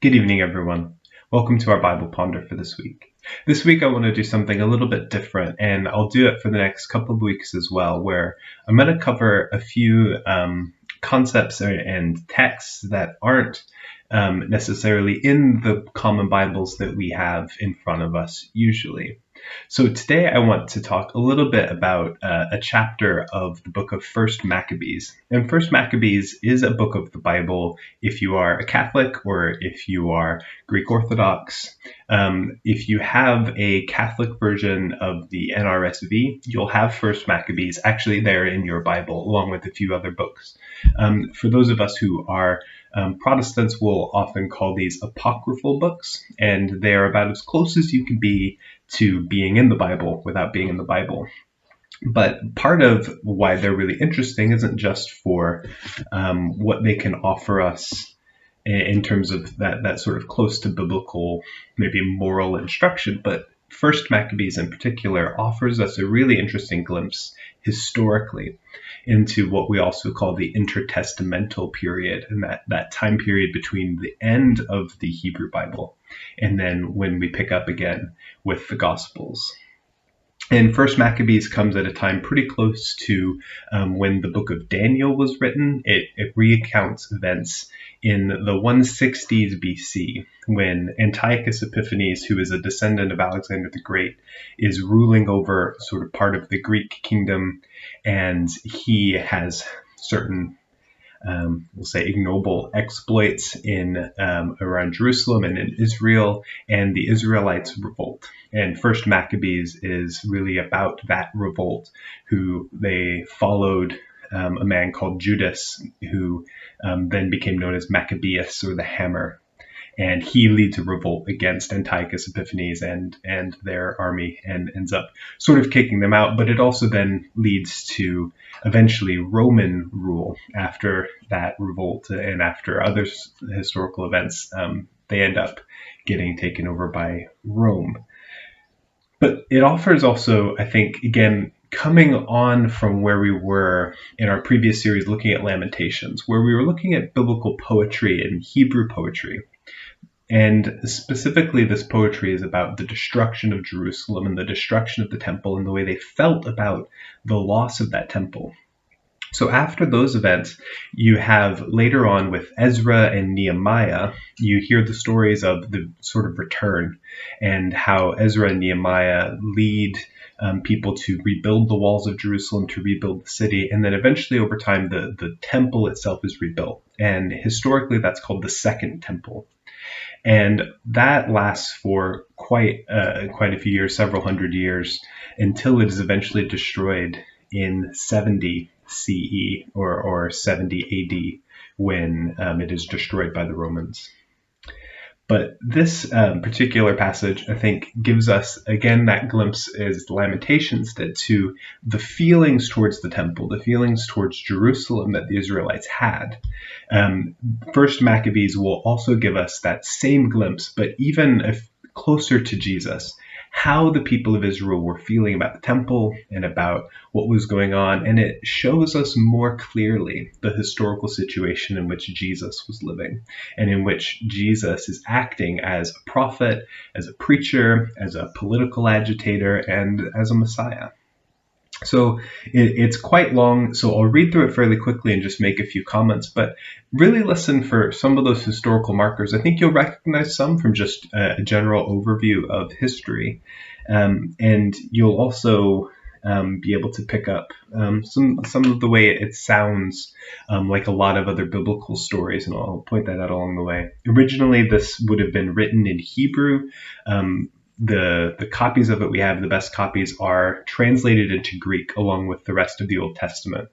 Good evening, everyone. Welcome to our Bible Ponder for this week. This week I want to do something a little bit different, and I'll do it for the next couple of weeks as well, where I'm going to cover a few concepts and texts that aren't necessarily in the common Bibles that we have in front of us usually. So today I want to talk a little bit about a chapter of the book of First Maccabees. And First Maccabees is a book of the Bible if you are a Catholic or if you are Greek Orthodox. If you have a Catholic version of the NRSV, you'll have First Maccabees actually there in your Bible, along with a few other books. For those of us who are Protestants, will often call these apocryphal books, and they are about as close as you can be to being in the Bible without being in the Bible. But part of why they're really interesting isn't just for what they can offer us in terms of that sort of close to biblical, maybe moral instruction, but First Maccabees in particular offers us a really interesting glimpse historically into what we also call the intertestamental period, and that time period between the end of the Hebrew Bible and then when we pick up again with the Gospels. And First Maccabees comes at a time pretty close to when the book of Daniel was written. It recounts events in the 160s BC, when Antiochus Epiphanes, who is a descendant of Alexander the Great, is ruling over sort of part of the Greek kingdom, and he has certain we'll say ignoble exploits in around Jerusalem and in Israel, and the Israelites revolt. And First Maccabees is really about that revolt, who they followed a man called Judas, who then became known as Maccabeus, or the Hammer. And he leads a revolt against Antiochus Epiphanes and their army, and ends up sort of kicking them out. But it also then leads to eventually Roman rule after that revolt, and after other historical events, they end up getting taken over by Rome. But it offers also, I think, again, coming on from where we were in our previous series looking at Lamentations, where we were looking at biblical poetry and Hebrew poetry. And specifically, this poetry is about the destruction of Jerusalem and the destruction of the temple and the way they felt about the loss of that temple. So after those events, you have later on with Ezra and Nehemiah, you hear the stories of the sort of return and how Ezra and Nehemiah lead people to rebuild the walls of Jerusalem, to rebuild the city. And then eventually over time, the temple itself is rebuilt. And historically, that's called the Second Temple. And that lasts for quite a few years, several hundred years, until it is eventually destroyed in 70 CE or 70 AD, when it is destroyed by the Romans. But this particular passage, I think, gives us, again, that glimpse, as Lamentations did, to the feelings towards the temple, the feelings towards Jerusalem that the Israelites had. First Maccabees will also give us that same glimpse, but even closer to Jesus, how the people of Israel were feeling about the temple and about what was going on. And it shows us more clearly the historical situation in which Jesus was living, and in which Jesus is acting as a prophet, as a preacher, as a political agitator, and as a Messiah. So it's quite long, so I'll read through it fairly quickly and just make a few comments, but really listen for some of those historical markers. I think you'll recognize some from just a general overview of history, and you'll also be able to pick up some of the way it sounds like a lot of other biblical stories, and I'll point that out along the way. Originally, this would have been written in Hebrew. The copies of it we have, the best copies, are translated into Greek along with the rest of the Old Testament.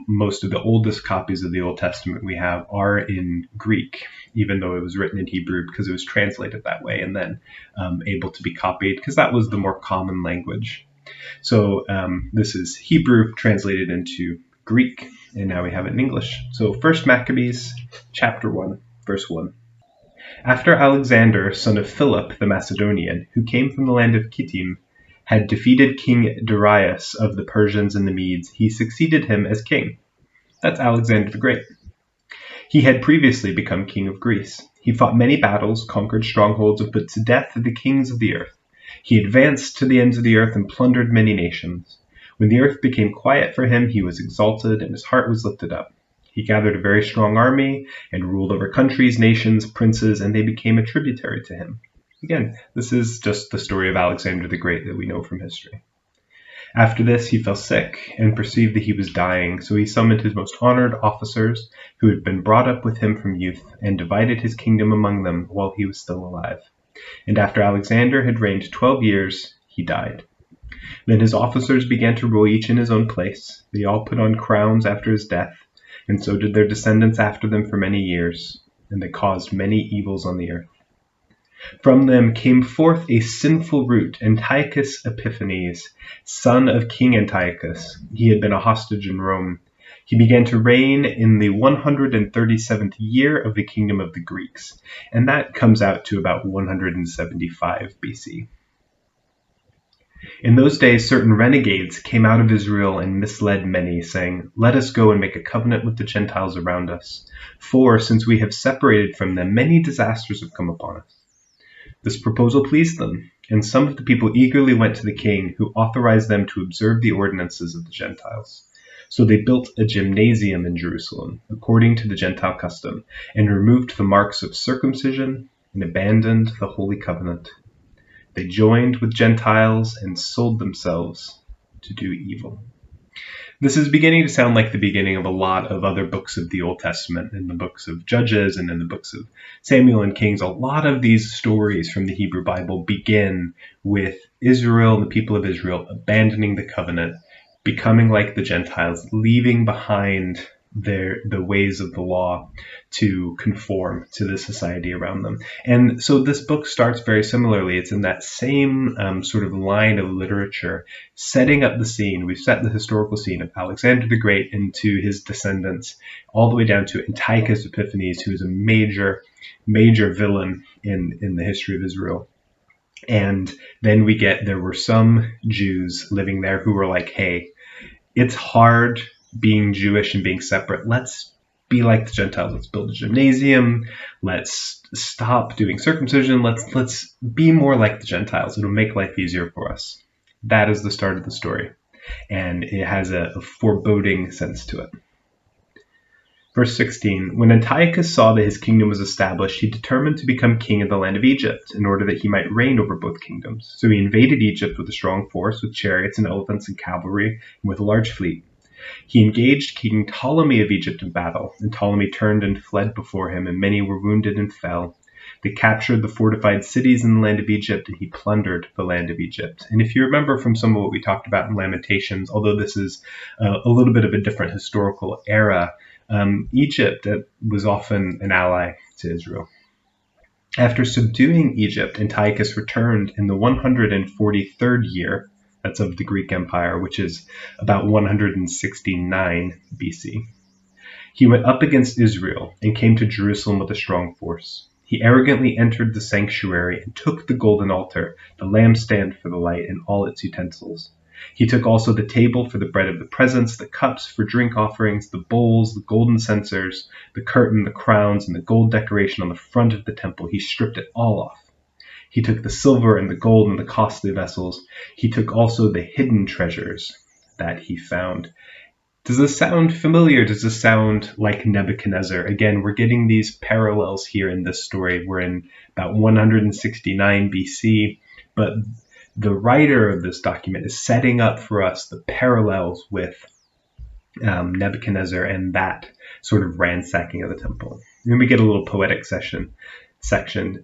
Most of the oldest copies of the Old Testament we have are in Greek, even though it was written in Hebrew, because it was translated that way and then able to be copied, because that was the more common language. So this is Hebrew translated into Greek, and now we have it in English. So First Maccabees, chapter 1, verse 1. After Alexander, son of Philip the Macedonian, who came from the land of Kittim, had defeated King Darius of the Persians and the Medes, he succeeded him as king. That's Alexander the Great. He had previously become king of Greece. He fought many battles, conquered strongholds, and put to death the kings of the earth. He advanced to the ends of the earth and plundered many nations. When the earth became quiet for him, he was exalted, and his heart was lifted up. He gathered a very strong army and ruled over countries, nations, princes, and they became a tributary to him. Again, this is just the story of Alexander the Great that we know from history. After this, he fell sick and perceived that he was dying, so he summoned his most honored officers, who had been brought up with him from youth, and divided his kingdom among them while he was still alive. And after Alexander had reigned 12 years, he died. Then his officers began to rule each in his own place. They all put on crowns after his death, and so did their descendants after them for many years, and they caused many evils on the earth. From them came forth a sinful root, Antiochus Epiphanes, son of King Antiochus. He had been a hostage in Rome. He began to reign in the 137th year of the kingdom of the Greeks, and that comes out to about 175 BC. In those days, certain renegades came out of Israel and misled many, saying, "Let us go and make a covenant with the Gentiles around us, for since we have separated from them, many disasters have come upon us." This proposal pleased them, and some of the people eagerly went to the king, who authorized them to observe the ordinances of the Gentiles. So they built a gymnasium in Jerusalem, according to the Gentile custom, and removed the marks of circumcision and abandoned the Holy Covenant. They joined with Gentiles and sold themselves to do evil. This is beginning to sound like the beginning of a lot of other books of the Old Testament, in the books of Judges and in the books of Samuel and Kings. A lot of these stories from the Hebrew Bible begin with Israel and the people of Israel abandoning the covenant, becoming like the Gentiles, leaving behind the ways of the law to conform to the society around them. And so this book starts very similarly. It's in that same sort of line of literature, setting up the scene. We've set the historical scene of Alexander the Great and to his descendants, all the way down to Antiochus Epiphanes, who is a major villain in the history of Israel. And then there were some Jews living there who were like, hey, it's hard being Jewish and being separate. Let's be like the Gentiles. Let's build a gymnasium. Let's stop doing circumcision. Let's be more like the Gentiles. It'll make life easier for us. That is the start of the story, and it has a foreboding sense to it. Verse 16, when Antiochus saw that his kingdom was established, he determined to become king in the land of Egypt, in order that he might reign over both kingdoms. So he invaded Egypt with a strong force, with chariots and elephants and cavalry, and with a large fleet. He engaged King Ptolemy of Egypt in battle, and Ptolemy turned and fled before him, and many were wounded and fell. They captured the fortified cities in the land of Egypt, and he plundered the land of Egypt. And if you remember from some of what we talked about in Lamentations, although this is a little bit of a different historical era, Egypt was often an ally to Israel. After subduing Egypt, Antiochus returned in the 143rd year, that's of the Greek Empire, which is about 169 BC. He went up against Israel and came to Jerusalem with a strong force. He arrogantly entered the sanctuary and took the golden altar, the lampstand for the light, and all its utensils. He took also the table for the bread of the presence, the cups for drink offerings, the bowls, the golden censers, the curtain, the crowns, and the gold decoration on the front of the temple. He stripped it all off. He took the silver and the gold and the costly vessels. He took also the hidden treasures that he found. Does this sound familiar? Does this sound like Nebuchadnezzar? Again, we're getting these parallels here in this story. We're in about 169 BC, but the writer of this document is setting up for us the parallels with Nebuchadnezzar and that sort of ransacking of the temple. Then we get a little poetic section.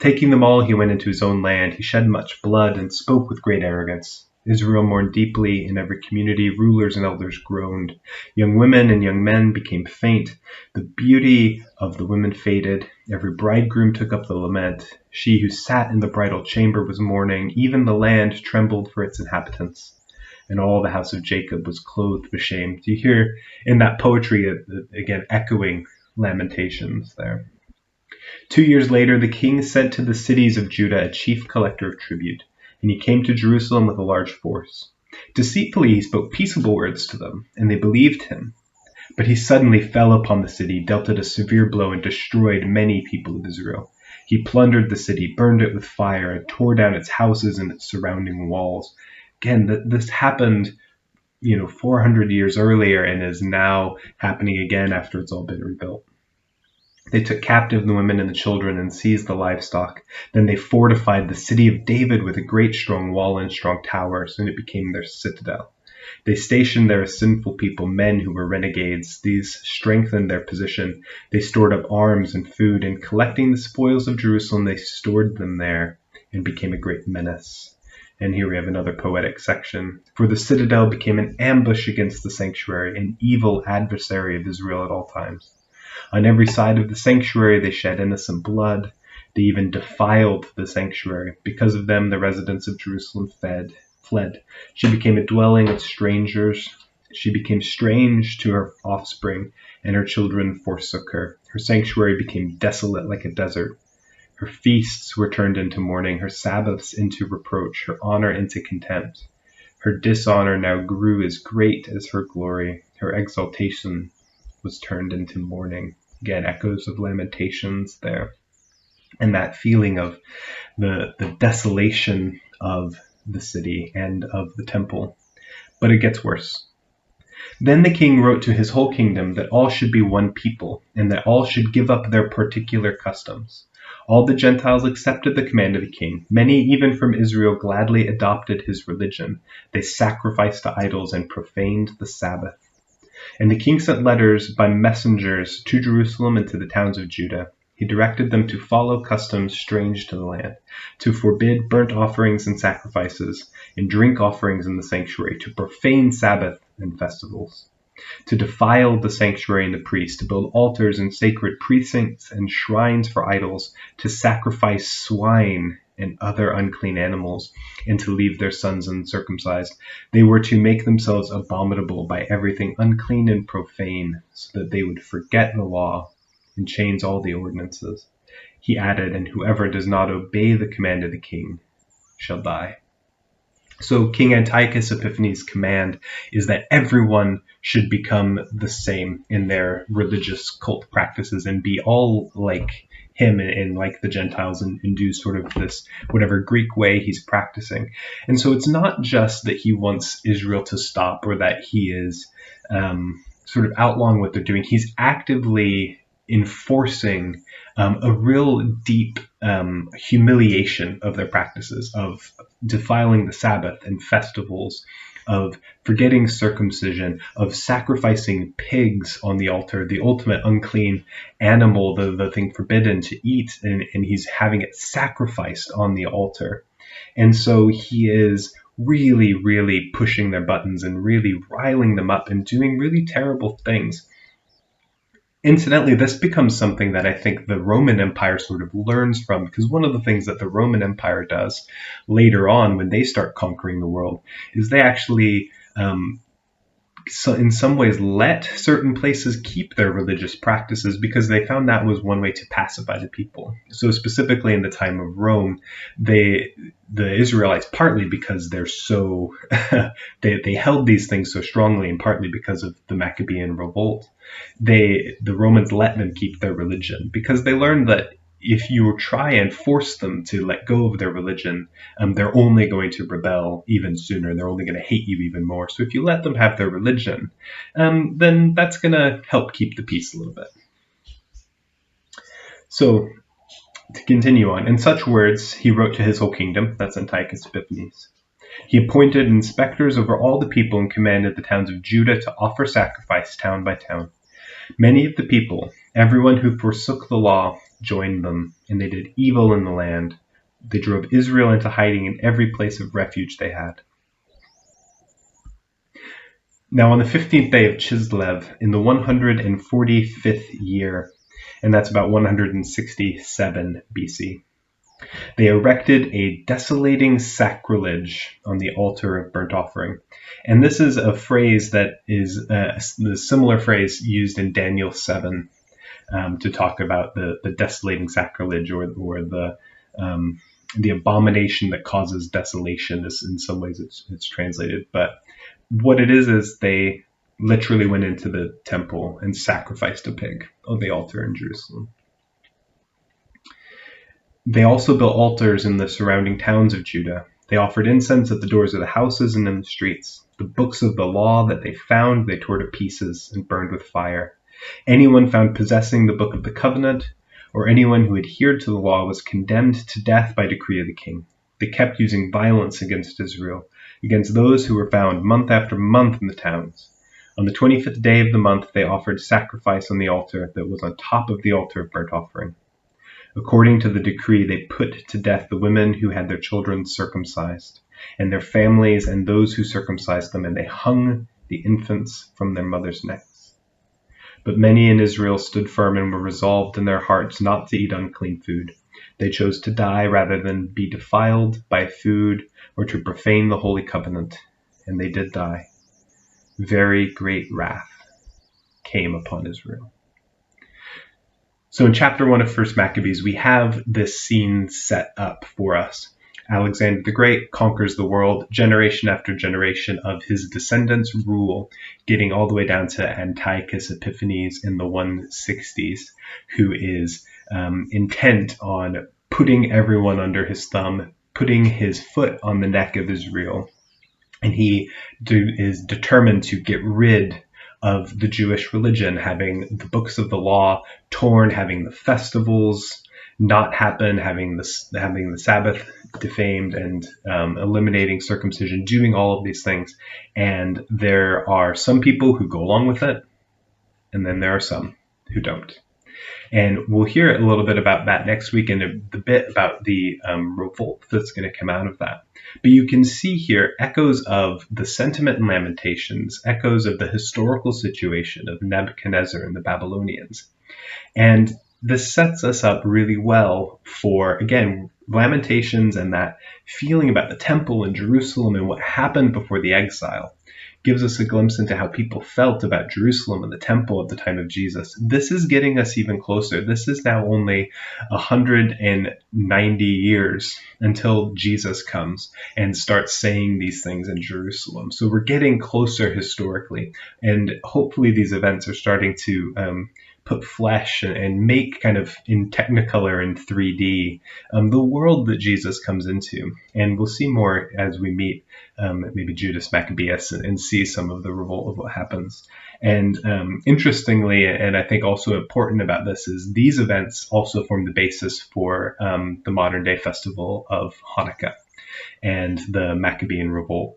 Taking them all, he went into his own land. He shed much blood and spoke with great arrogance. Israel mourned deeply. In every community, rulers and elders groaned. Young women and young men became faint. The beauty of the women faded. Every bridegroom took up the lament. She who sat in the bridal chamber was mourning. Even the land trembled for its inhabitants. And all the house of Jacob was clothed with shame. Do you hear in that poetry, again, echoing Lamentations there? 2 years later, the king sent to the cities of Judah a chief collector of tribute, and he came to Jerusalem with a large force. Deceitfully he spoke peaceable words to them, and they believed him. But he suddenly fell upon the city, dealt it a severe blow, and destroyed many people of Israel. He plundered the city, burned it with fire, and tore down its houses and its surrounding walls. Again, this happened 400 years earlier and is now happening again after it's all been rebuilt. They took captive the women and the children and seized the livestock. Then they fortified the city of David with a great strong wall and strong towers, and it became their citadel. They stationed there a sinful people, men who were renegades. These strengthened their position. They stored up arms and food, and collecting the spoils of Jerusalem, they stored them there and became a great menace. And here we have another poetic section. For the citadel became an ambush against the sanctuary, an evil adversary of Israel at all times. On every side of the sanctuary they shed innocent blood. They even defiled the sanctuary. Because of them, the residents of Jerusalem fled. She became a dwelling of strangers. She became strange to her offspring, and her children forsook her. Her sanctuary became desolate like a desert. Her feasts were turned into mourning, her Sabbaths into reproach, her honor into contempt. Her dishonor now grew as great as her glory. Her exaltation was turned into mourning. Again, echoes of Lamentations there. And that feeling of the desolation of the city and of the temple. But it gets worse. Then the king wrote to his whole kingdom that all should be one people, and that all should give up their particular customs. All the Gentiles accepted the command of the king. Many, even from Israel, gladly adopted his religion. They sacrificed to idols and profaned the Sabbath. And the king sent letters by messengers to Jerusalem and to the towns of Judah. He directed them to follow customs strange to the land, to forbid burnt offerings and sacrifices, and drink offerings in the sanctuary, to profane Sabbath and festivals, to defile the sanctuary and the priests, to build altars and sacred precincts and shrines for idols, to sacrifice swine and other unclean animals, and to leave their sons uncircumcised. They were to make themselves abominable by everything unclean and profane, so that they would forget the law and change all the ordinances. He added, and whoever does not obey the command of the king shall die. So King Antiochus Epiphanes' command is that everyone should become the same in their religious cult practices and be all like him and like the Gentiles and do sort of this whatever Greek way he's practicing. And so it's not just that he wants Israel to stop or that he is sort of outlawing what they're doing. He's actively enforcing a real deep humiliation of their practices, of defiling the Sabbath and festivals, of forgetting circumcision, of sacrificing pigs on the altar, the ultimate unclean animal, the thing forbidden to eat, and he's having it sacrificed on the altar. And so he is really, really pushing their buttons and really riling them up and doing really terrible things. Incidentally, this becomes something that I think the Roman Empire sort of learns from, because one of the things that the Roman Empire does later on when they start conquering the world is they actually, so in some ways, let certain places keep their religious practices because they found that was one way to pacify the people. So specifically in the time of Rome, the Israelites, partly because they're so, they held these things so strongly, and partly because of the Maccabean revolt, the Romans let them keep their religion because they learned that if you try and force them to let go of their religion, they're only going to rebel even sooner. They're only going to hate you even more. So if you let them have their religion, then that's going to help keep the peace a little bit. So to continue on, in such words he wrote to his whole kingdom, that's Antiochus Epiphanes. He appointed inspectors over all the people and commanded the towns of Judah to offer sacrifice town by town. Many of the people, everyone who forsook the law, joined them, and they did evil in the land. They drove Israel into hiding in every place of refuge they had. Now on the 15th day of Chislev, in the 145th year, and that's about 167 BC, they erected a desolating sacrilege on the altar of burnt offering. And this is a phrase that is the similar phrase used in Daniel 7 to talk about the desolating sacrilege or the abomination that causes desolation. Is in some ways it's translated. But what it is they literally went into the temple and sacrificed a pig on the altar in Jerusalem. They also built altars in the surrounding towns of Judah. They offered incense at the doors of the houses and in the streets. The books of the law that they found, they tore to pieces and burned with fire. Anyone found possessing the book of the covenant, or anyone who adhered to the law, was condemned to death by decree of the king. They kept using violence against Israel, against those who were found month after month in the towns. On the 25th day of the month, they offered sacrifice on the altar that was on top of the altar of burnt offering. According to the decree, they put to death the women who had their children circumcised, and their families and those who circumcised them, and they hung the infants from their mothers' necks. But many in Israel stood firm and were resolved in their hearts not to eat unclean food. They chose to die rather than be defiled by food or to profane the holy covenant, and they did die. Very great wrath came upon Israel. So in chapter 1 of 1 Maccabees, we have this scene set up for us. Alexander the Great conquers the world. Generation after generation of his descendants rule, getting all the way down to Antiochus Epiphanes in the 160s, who is intent on putting everyone under his thumb, putting his foot on the neck of Israel. And he is determined to get rid of the Jewish religion, having the books of the law torn, having the festivals not happen, having the Sabbath defamed, and eliminating circumcision, doing all of these things. And there are some people who go along with it, and then there are some who don't. And we'll hear a little bit about that next week and a bit about the revolt that's going to come out of that. But you can see here echoes of the sentiment in Lamentations, echoes of the historical situation of Nebuchadnezzar and the Babylonians. And this sets us up really well for, again, Lamentations and that feeling about the temple in Jerusalem and what happened before the exile. Gives us a glimpse into how people felt about Jerusalem and the temple at the time of Jesus. This is getting us even closer. This is now only 190 years until Jesus comes and starts saying these things in Jerusalem. So we're getting closer historically, and hopefully these events are starting to put flesh and make kind of in Technicolor and 3D the world that Jesus comes into. And we'll see more as we meet maybe Judas Maccabeus and see some of the revolt of what happens. And interestingly, and I think also important about this, is these events also form the basis for the modern day festival of Hanukkah. And the Maccabean revolt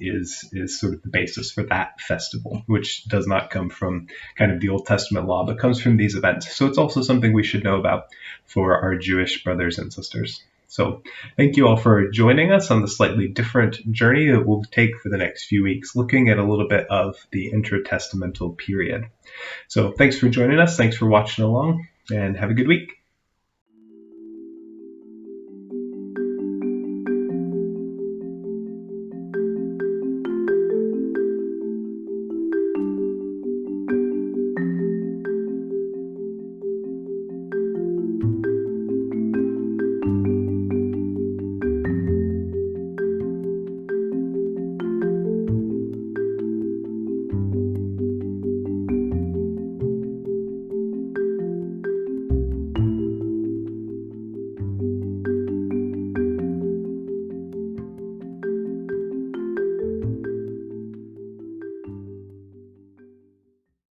is sort of the basis for that festival, which does not come from kind of the Old Testament law, but comes from these events. So it's also something we should know about for our Jewish brothers and sisters. So thank you all for joining us on the slightly different journey that we'll take for the next few weeks, looking at a little bit of the intertestamental period. So thanks for joining us. Thanks for watching along, and have a good week.